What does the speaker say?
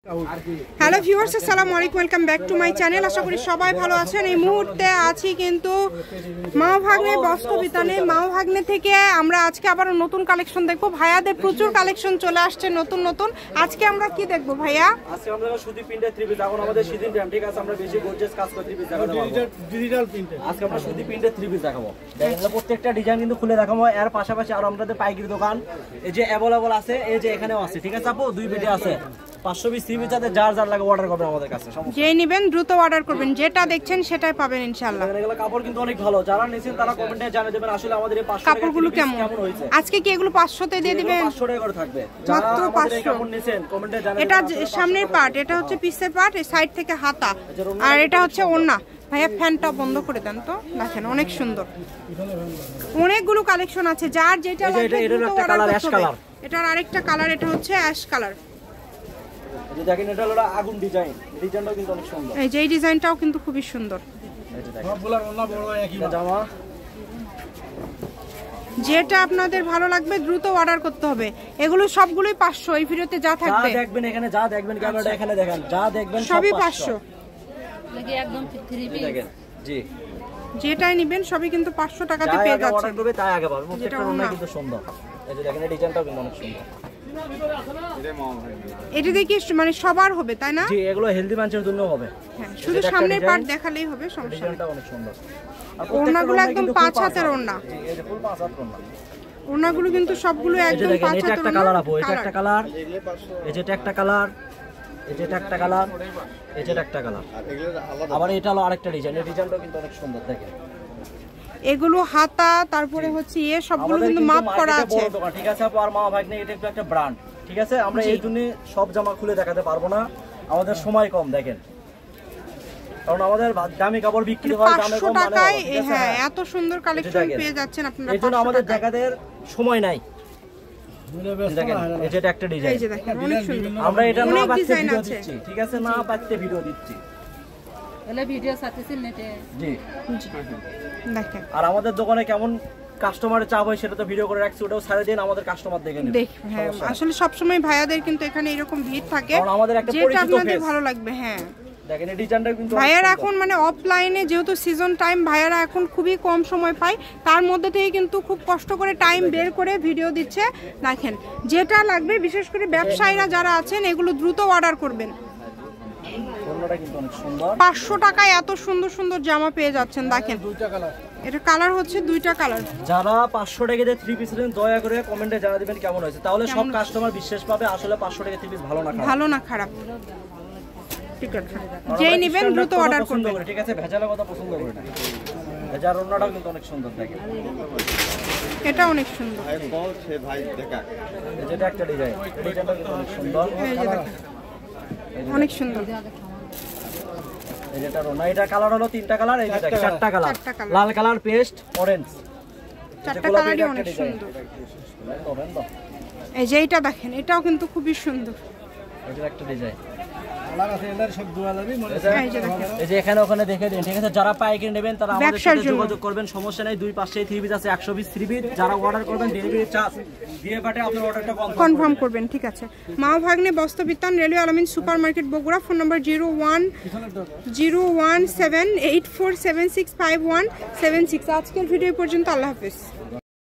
Hello viewers, আসসালামু আলাইকুম, welcome back to my channel. আশা করি সবাই ভালো আছেন। এই মুহূর্তে আছি কিন্তু মা ভাগ্নে বস্ত্রবিতানে। মা ভাগ্নে থেকে আমরা আজকে আবার নতুন কালেকশন দেখবো। ভাইয়াদের প্রচুর কালেকশন চলে আসছে নতুন নতুন। আজকে আমরা কি দেখবো ভাইয়া? আজকে আমরা সুতি প্রিন্টের থ্রি পিস, এখন আমাদের শীতের টাইম, ঠিক আছে? আমরা বেশি গর্জিয়াস কাজ করে থ্রি পিস দেখাবো, ডিজিটাল প্রিন্টে। আজকে আমরা সুতি প্রিন্টের থ্রি পিস দেখাবো। দেখেন প্রত্যেকটা ডিজাইন কিন্তু খুলে দেখাবো। এর পাশাপাশি আর আমাদের পাইকারি দোকান এই যে অ্যাভেলেবল আছে, এই যে এখানেও আছে, ঠিক আছে আপু? দুই পেটে আছে 520 থ্রি পিস, যার যার লাগে অর্ডার করবেন আমাদের কাছে। যে নেবেন দ্রুত অর্ডার করবেন, যেটা দেখছেন সেটাই পাবেন ইনশাআল্লাহ। এগুলো কাপড় কিন্তু অনেক ভালো, যারা নিছেন তারা কমেন্টে জানিয়ে দেবেন আসলে আমাদের এই 500 কাপড়গুলো কেমন হয়েছে। আজকে কি এগুলো 500 তে দিয়ে দিবেন? 500 টাকা করে থাকবে, মাত্র 500। কাপড় নিছেন কমেন্টে জানিয়ে। এটা সামনের পার্ট, এটা হচ্ছে পিসের পার্ট, এই সাইড থেকে হাতা, আর এটা হচ্ছে ওড়না। ভাইয়া ফ্যানটা বন্ধ করে দেন তো। দেখেন অনেক সুন্দর, অনেকগুলো কালেকশন আছে, যার যেটা লাগবে এটার একটা কালার অ্যাশ কালার, এটার আরেকটা কালার, এটা হচ্ছে অ্যাশ কালার। এই দেখেন এটা হলো আগুন ডিজাইন, ডিজাইনটাও কিন্তু অনেক সুন্দর। এই যে এই ডিজাইনটাও কিন্তু খুবই সুন্দর। এই যে দেখেন সবগুলোর ওন্না বড় একই জামা। যেটা আপনাদের ভালো লাগবে দ্রুত অর্ডার করতে হবে। এগুলো সবগুলোই 500। এই ভিডিওতে যা থাকবে, যা দেখবেন এখানে, যা দেখবেন ক্যামেরাটা এখানে দেখেন, যা দেখবেন সবই 500 লাগে, একদম 3 পিস দেখেন। জি, যেটাই নেবেন সবই কিন্তু 500 টাকাতে পেয়ে যাচ্ছেন। অর্ডার করবে তাই আগে পাবেন। প্রত্যেকটা ওন্না কিন্তু সুন্দর। এই যে দেখেন এই ডিজাইনটাও কিন্তু অনেক সুন্দর। এটা দেখি মানে সবার হবে, তাই না? জি, এগুলো হেলদি মানুষের জন্য হবে। হ্যাঁ, শুধু সামনের পার্ট দেখালেই হবে, সমস্যা নেই। ডিজাইনটা অনেক সুন্দর। আর ওড়নাগুলো একদম 5 হাতের ওড়না। জি, এই যে ফুল 5 হাত ওড়না। ওড়নাগুলো কিন্তু সবগুলো একদম 5 হাতের ওড়না। এটা একটা কালার আপু, এটা একটা কালার, এই যে এটা একটা কালার, এই যে এটা একটা কালার, এই যে এটা একটা কালার। আবার এটা হলো আরেকটা ডিজাইন, এই ডিজাইনটাও কিন্তু অনেক সুন্দর। দেখেন এগুলো হাতা, তারপরে হচ্ছে সবগুলো কিন্তু মাপ করা আছে, ঠিক আছে আপু? আর মা ভাগ্নে এটা একটু একটা ব্র্যান্ড, ঠিক আছে? আমরা এই জন্য সব জামা খুলে দেখাতে পারবো না, আমাদের সময় কম। দেখেন কারণ আমাদের দামি কাপড় বিক্রি হয় দামে কম, 500 টাকায়। হ্যাঁ, এত সুন্দর কালেকশন পেয়ে যাচ্ছেন আপনারা। এই জন্য আমাদের দেখাদের সময় নাই। দেখেন এই যে এটা একটা ডিজাইন, এই যে দেখেন অনেক সুন্দর। আমরা এটা না পাচ্ছে ডিজাইন ভিডিও আছে, দিচ্ছি, ঠিক আছে? না পাচ্ছে ভিডিও দিচ্ছি। এলে ভিডিও সাথে নেটে। জি দেখেন। আর আমাদের দোকানে কেমন কাস্টমারের চাপ হয় সেটা তো ভিডিও করে রাখছি, ওটাও সারা দিন আমাদের কাস্টমার দেখে নেবে। হ্যাঁ, আসলে সব সময় ভাইয়াদের কিন্তু এখানে এরকম ভিড় থাকে, কারণ আমাদের একটা যেটা পরিচিত আপনাদের ফেস। ভালো লাগবে। হ্যাঁ, দেখেন এই ডিজাইনটা কিন্তু ভাইয়ারা এখন মানে অফলাইনে যেহেতু সিজন টাইম, ভাইয়ারা এখন খুবই কম সময় পায়, তার মধ্যে থেকে কিন্তু খুব কষ্ট করে টাইম বের করে ভিডিও দিচ্ছে। দেখেন যেটা লাগবে, বিশেষ করে ব্যবসায়ীরা যারা আছেন এগুলো দ্রুত অর্ডার করবেন। ওড়নাটা কিন্তু অনেক সুন্দর। 500 টাকায় এত সুন্দর সুন্দর জামা পেয়ে যাচ্ছেন। দেখেন দুইটা কালার, এটা কালার হচ্ছে দুইটা কালার। যারা 500 টাকা দিয়ে থ্রি পিস নেন দয়া করে কমেন্টে জানিয়ে দিবেন কেমন হয়েছে, তাহলে সব কাস্টমার বিশ্বাস পাবে আসলে 500 টাকা থ্রি পিস ভালো না খারাপ। ভালো না খারাপ, ঠিক আছে? যেই নেবেন দ্রুত অর্ডার করবেন, ঠিক আছে? ভেজালের কথা পছন্দ করি না। ভেজাল ওড়নাটাও কিন্তু অনেক সুন্দর। দেখেন এটা অনেক সুন্দর। যেটা একটা ডিজাইন, ডিজাইনটা কিন্তু অনেক সুন্দর। এই যে দেখেন অনেক সুন্দর। এই যেটা ওড়না, এটা কালার হলো 3টা কালার, এই যে দেখেন 4টা কালার, লাল কালার, পেস্ট, অরেঞ্জ, 4টা কালারই অনেক সুন্দর। এই যে এইটা দেখেন, এটাও কিন্তু খুবই সুন্দর। এটা একটা ডিজাইন। এই যে এখানে ওখানে দেখে দিন, ঠিক আছে? যারা পাইকারি নেবেন তারা আমাদের সাথে যোগাযোগ করবেন, সমস্যা নাই। দুই পাশে থ্রি পিস আছে, 120 থ্রি পিস। যারা অর্ডার করবেন ডেলিভারি চার্জ দিয়ে পাঠিয়ে আপনার অর্ডারটা কনফার্ম করবেন, ঠিক আছে? মা ভাগ্নে বস্ত্রবিতান, রেলওয়ে আলামিন super market, Bogura. Phone number 010784765176। আজকের ভিডিও পর্যন্ত, আল্লাহ হাফেজ।